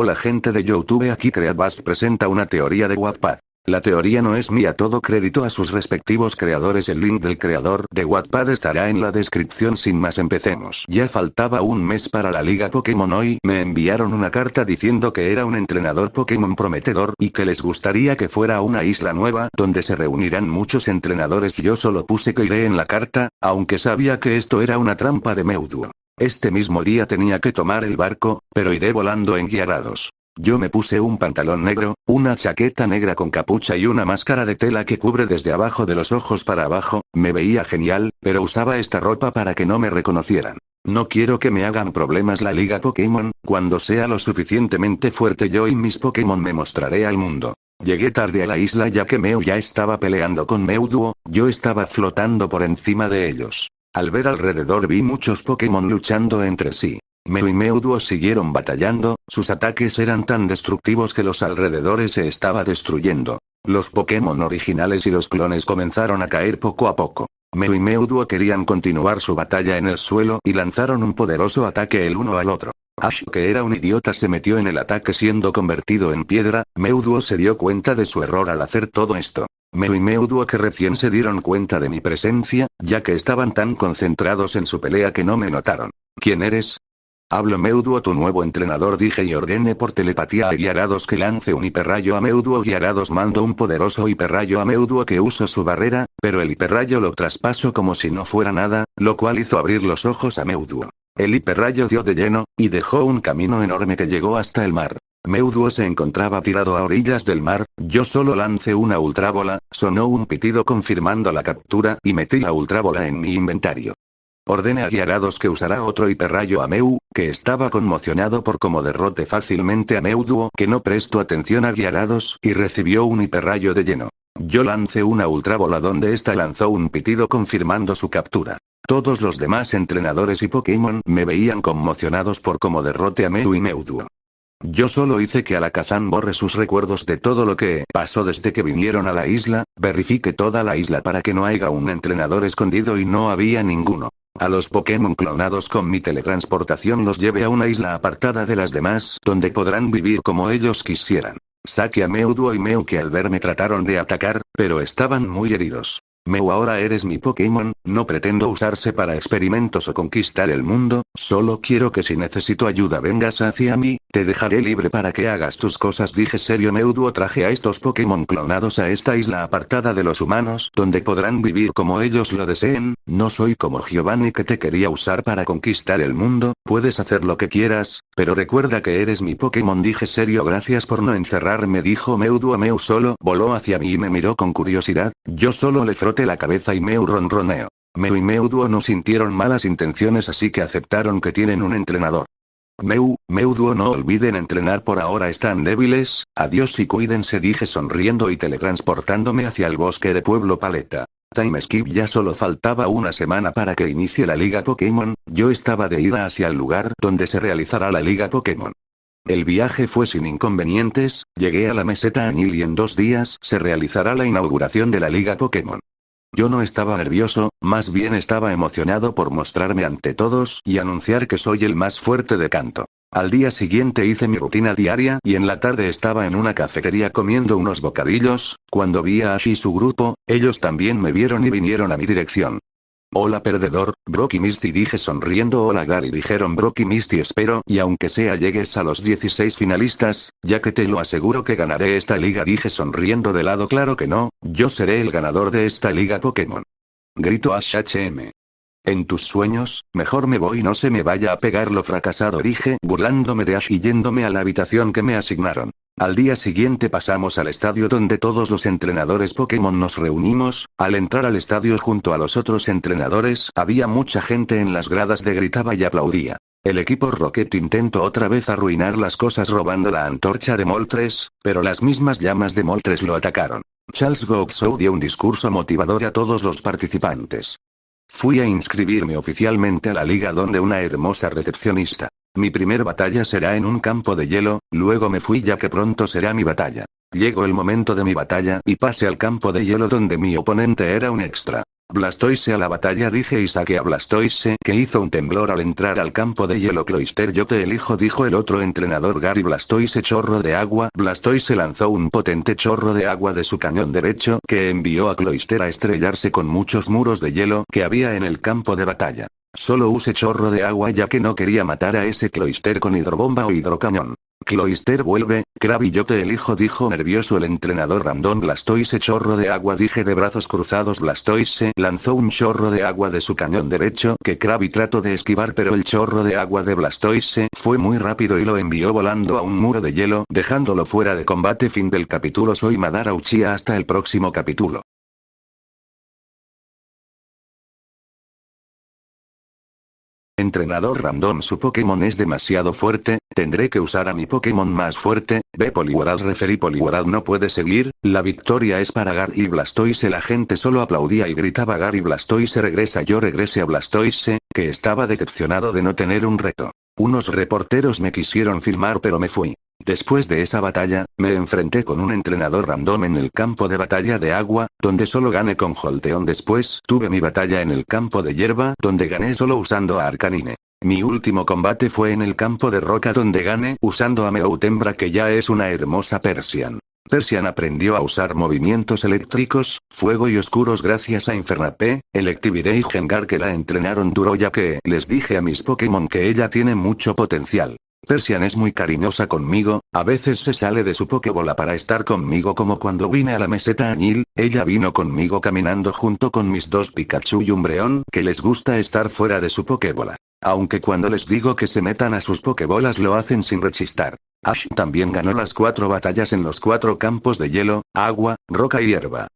Hola gente de YouTube, aquí Creatbast presenta una teoría de Wattpad. La teoría no es mía, todo crédito a sus respectivos creadores. El link del creador de Wattpad estará en la descripción. Sin más, empecemos. Ya faltaba un mes para la Liga Pokémon. Hoy me enviaron una carta diciendo que era un entrenador Pokémon prometedor y que les gustaría que fuera una isla nueva donde se reunirán muchos entrenadores. Yo solo puse que iré en la carta, aunque sabía que esto era una trampa de Mewtwo. Este mismo día tenía que tomar el barco, pero iré volando en Gyarados. Yo me puse un pantalón negro, una chaqueta negra con capucha y una máscara de tela que cubre desde abajo de los ojos para abajo. Me veía genial, pero usaba esta ropa para que no me reconocieran. No quiero que me hagan problemas la Liga Pokémon. Cuando sea lo suficientemente fuerte yo y mis Pokémon me mostraré al mundo. Llegué tarde a la isla ya que Mew ya estaba peleando con Mewtwo. Yo estaba flotando por encima de ellos. Al ver alrededor vi muchos Pokémon luchando entre sí. Mew y Mewtwo siguieron batallando, sus ataques eran tan destructivos que los alrededores se estaba destruyendo. Los Pokémon originales y los clones comenzaron a caer poco a poco. Mew y Mewtwo querían continuar su batalla en el suelo y lanzaron un poderoso ataque el uno al otro. Ash, que era un idiota, se metió en el ataque siendo convertido en piedra. Mewtwo se dio cuenta de su error al hacer todo esto. Mew y Mewtwo que recién se dieron cuenta de mi presencia, ya que estaban tan concentrados en su pelea que no me notaron. ¿Quién eres? Hablo Mewtwo, tu nuevo entrenador, dije y ordené por telepatía a Gyarados que lance un hiperrayo a Mewtwo. Gyarados mandó un poderoso hiperrayo a Mewtwo que usó su barrera, pero el hiperrayo lo traspasó como si no fuera nada, lo cual hizo abrir los ojos a Mewtwo. El hiperrayo dio de lleno, y dejó un camino enorme que llegó hasta el mar. Mewtwo se encontraba tirado a orillas del mar. Yo solo lancé una ultrabola, sonó un pitido confirmando la captura y metí la ultrabola en mi inventario. Ordené a Gyarados que usará otro hiperrayo a Mew, que estaba conmocionado por cómo derroté fácilmente a Mewtwo, que no prestó atención a Gyarados y recibió un hiperrayo de lleno. Yo lancé una ultrabola donde esta lanzó un pitido confirmando su captura. Todos los demás entrenadores y Pokémon me veían conmocionados por cómo derroté a Mew y Mewtwo. Yo solo hice que Alakazam borre sus recuerdos de todo lo que pasó desde que vinieron a la isla, verifique toda la isla para que no haya un entrenador escondido y no había ninguno. A los Pokémon clonados con mi teletransportación los llevé a una isla apartada de las demás, donde podrán vivir como ellos quisieran. Saqué a Mewtwo y Mew que al verme trataron de atacar, pero estaban muy heridos. Mew, ahora eres mi Pokémon, no pretendo usarse para experimentos o conquistar el mundo, solo quiero que si necesito ayuda vengas hacia mí, te dejaré libre para que hagas tus cosas, dije serio. Mewtwo, traje a estos Pokémon clonados a esta isla apartada de los humanos, donde podrán vivir como ellos lo deseen. No soy como Giovanni que te quería usar para conquistar el mundo, puedes hacer lo que quieras, pero recuerda que eres mi Pokémon, dije serio. Gracias por no encerrarme, dijo Mewtwo. Mew solo voló hacia mí y me miró con curiosidad. Yo solo le froté la cabeza y Mew ronroneó. Mew y Mewtwo no sintieron malas intenciones, así que aceptaron que tienen un entrenador. Mewtwo, no olviden entrenar, por ahora están débiles, adiós y cuídense, dije sonriendo y teletransportándome hacia el bosque de Pueblo Paleta. Time skip, ya solo faltaba una semana para que inicie la Liga Pokémon. Yo estaba de ida hacia el lugar donde se realizará la Liga Pokémon. El viaje fue sin inconvenientes, llegué a la meseta Añil y en 2 días se realizará la inauguración de la Liga Pokémon. Yo no estaba nervioso, más bien estaba emocionado por mostrarme ante todos y anunciar que soy el más fuerte de Kanto. Al día siguiente hice mi rutina diaria y en la tarde estaba en una cafetería comiendo unos bocadillos, cuando vi a Ash y su grupo, ellos también me vieron y vinieron a mi dirección. Hola perdedor, Brock y Misty, dije sonriendo. Hola Gary, dijeron Brock y Misty, espero y aunque sea llegues a los 16 finalistas, ya que te lo aseguro que ganaré esta liga, dije sonriendo de lado. Claro que no, yo seré el ganador de esta liga Pokémon. Gritó Ash HM. En tus sueños, mejor me voy, no se me vaya a pegar lo fracasado, dije burlándome de Ash y yéndome a la habitación que me asignaron. Al día siguiente pasamos al estadio donde todos los entrenadores Pokémon nos reunimos. Al entrar al estadio junto a los otros entrenadores, había mucha gente en las gradas de gritaba y aplaudía. El equipo Rocket intentó otra vez arruinar las cosas robando la antorcha de Moltres, pero las mismas llamas de Moltres lo atacaron. Charles Godsoe dio un discurso motivador a todos los participantes. Fui a inscribirme oficialmente a la liga donde una hermosa recepcionista. Mi primer batalla será en un campo de hielo, luego me fui ya que pronto será mi batalla. Llegó el momento de mi batalla y pasé al campo de hielo donde mi oponente era un extra. Blastoise a la batalla, dije y saqué a Blastoise, que hizo un temblor al entrar al campo de hielo. Cloyster, yo te elijo, dijo el otro entrenador. Gary. Blastoise, chorro de agua. Blastoise lanzó un potente chorro de agua de su cañón derecho, que envió a Cloyster a estrellarse con muchos muros de hielo que había en el campo de batalla. Solo use chorro de agua ya que no quería matar a ese Cloyster con hidrobomba o hidrocañón. Cloyster, vuelve, Krabby, yo te elijo, dijo nervioso el entrenador random. Blastoise, chorro de agua, dije de brazos cruzados. Blastoise lanzó un chorro de agua de su cañón derecho que Krabby trató de esquivar, pero el chorro de agua de Blastoise fue muy rápido y lo envió volando a un muro de hielo, dejándolo fuera de combate. Fin del capítulo. Soy Madara Uchiha, hasta el próximo capítulo. Entrenador random, su Pokémon es demasiado fuerte, tendré que usar a mi Pokémon más fuerte. Ve Poliwrath. Referí, Poliwrath no puede seguir, la victoria es para Gary y Blastoise. La gente solo aplaudía y gritaba Gary Blastoise regresa. Yo regresé a Blastoise, que estaba decepcionado de no tener un reto. Unos reporteros me quisieron filmar pero me fui. Después de esa batalla, me enfrenté con un entrenador random en el campo de batalla de agua, donde solo gané con Jolteon. Después tuve mi batalla en el campo de hierba, donde gané solo usando a Arcanine. Mi último combate fue en el campo de roca, donde gané usando a Meowth hembra, que ya es una hermosa Persian. Persian aprendió a usar movimientos eléctricos, fuego y oscuros gracias a Infernape, Electivire y Gengar, que la entrenaron duro, ya que les dije a mis Pokémon que ella tiene mucho potencial. Persian es muy cariñosa conmigo, a veces se sale de su Pokébola para estar conmigo, como cuando vine a la meseta Añil, ella vino conmigo caminando junto con mis dos Pikachu y Umbreon, que les gusta estar fuera de su Pokébola. Aunque cuando les digo que se metan a sus Pokébolas lo hacen sin rechistar. Ash también ganó las 4 batallas en los 4 campos de hielo, agua, roca y hierba.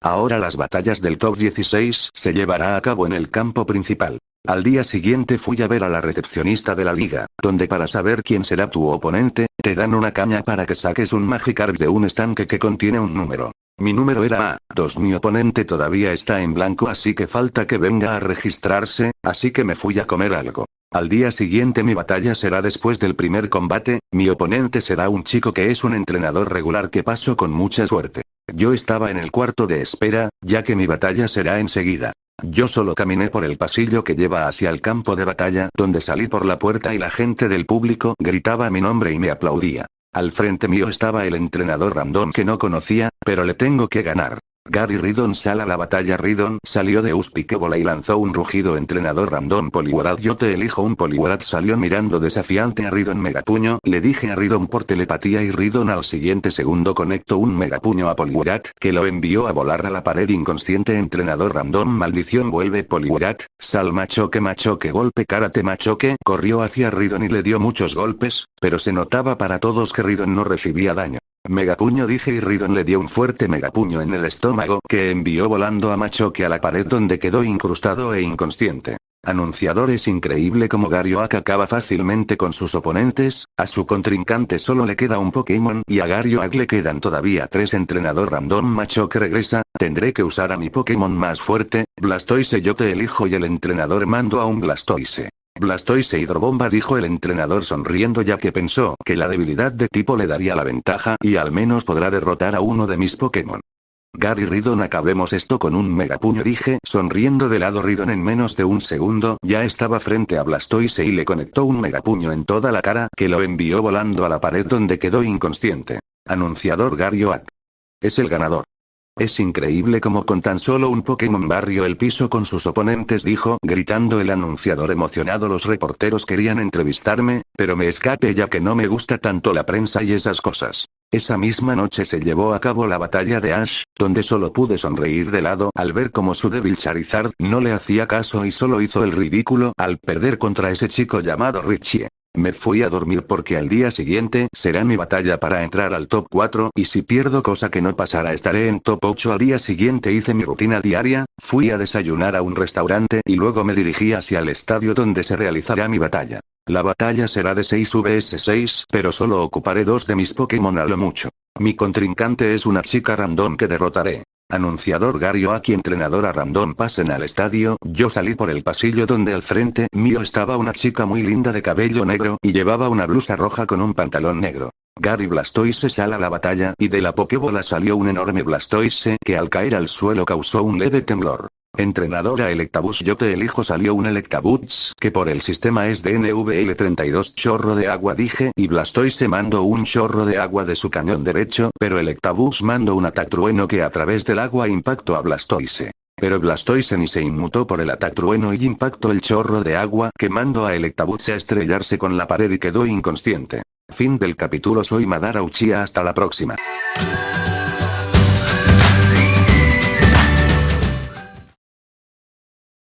Ahora las batallas del top 16 se llevará a cabo en el campo principal. Al día siguiente fui a ver a la recepcionista de la liga, donde para saber quién será tu oponente, te dan una caña para que saques un Magikarp de un estanque que contiene un número. Mi número era A2. Mi oponente todavía está en blanco, así que falta que venga a registrarse, así que me fui a comer algo. Al día siguiente mi batalla será después del primer combate, mi oponente será un chico que es un entrenador regular que pasó con mucha suerte. Yo estaba en el cuarto de espera, ya que mi batalla será enseguida. Yo solo caminé por el pasillo que lleva hacia el campo de batalla, donde salí por la puerta y la gente del público gritaba mi nombre y me aplaudía. Al frente mío estaba el entrenador random que no conocía, pero le tengo que ganar. Gary. Ridon sale a la batalla. Ridon salió de Uspikebola y lanzó un rugido. Entrenador random. Poliwrath, yo te elijo. Un Poliwrath salió mirando desafiante a Ridon. Megapuño, le dije a Ridon por telepatía y Ridon al siguiente segundo conectó un megapuño a Poliwrath, que lo envió a volar a la pared inconsciente. Entrenador random. Maldición, vuelve Poliwrath, sal. Machoque, golpe, karate. Machoque corrió hacia Ridon y le dio muchos golpes, pero se notaba para todos que Ridon no recibía daño. Megapuño, dije y Ridon le dio un fuerte megapuño en el estómago que envió volando a Machoque a la pared, donde quedó incrustado e inconsciente. Anunciador, es increíble como Garyoak acaba fácilmente con sus oponentes, a su contrincante solo le queda un Pokémon y a Garyoak le quedan todavía 3. Entrenador random. Machoque regresa, tendré que usar a mi Pokémon más fuerte, Blastoise, yo te elijo y el entrenador mandó a un Blastoise. Blastoise hidrobomba, dijo el entrenador sonriendo, ya que pensó que la debilidad de tipo le daría la ventaja y al menos podrá derrotar a uno de mis Pokémon. Gary. Ridon, acabemos esto con un megapuño, dije sonriendo de lado. Ridon en menos de un segundo ya estaba frente a Blastoise y le conectó un megapuño en toda la cara que lo envió volando a la pared, donde quedó inconsciente. Anunciador. Garyoak es el ganador. Es increíble como con tan solo un Pokémon barrió el piso con sus oponentes, dijo gritando el anunciador emocionado. Los reporteros querían entrevistarme, pero me escapé ya que no me gusta tanto la prensa y esas cosas. Esa misma noche se llevó a cabo la batalla de Ash, donde solo pude sonreír de lado al ver cómo su débil Charizard no le hacía caso y solo hizo el ridículo al perder contra ese chico llamado Richie. Me fui a dormir porque al día siguiente será mi batalla para entrar al top 4 y si pierdo, cosa que no pasará, estaré en top 8. Al día siguiente hice mi rutina diaria, fui a desayunar a un restaurante y luego me dirigí hacia el estadio donde se realizará mi batalla. La batalla será de 6 vs 6, pero solo ocuparé 2 de mis Pokémon a lo mucho. Mi contrincante es una chica random que derrotaré. Anunciador. Garyoak y entrenadora random pasen al estadio. Yo salí por el pasillo donde al frente mío estaba una chica muy linda de cabello negro y llevaba una blusa roja con un pantalón negro. Gary. Blastoise sale a la batalla y de la Pokébola salió un enorme Blastoise que al caer al suelo causó un leve temblor. Entrenadora Electabuzz, yo te elijo. Salió un Electabuzz que por el sistema es de NVL32. Chorro de agua, dije, y Blastoise mandó un chorro de agua de su cañón derecho, pero Electabuzz mandó un ataque trueno que a través del agua impactó a Blastoise. Pero Blastoise ni se inmutó por el ataque trueno y impactó el chorro de agua que mandó a Electabuzz a estrellarse con la pared y quedó inconsciente. Fin del capítulo. Soy Madara Uchiha, hasta la próxima.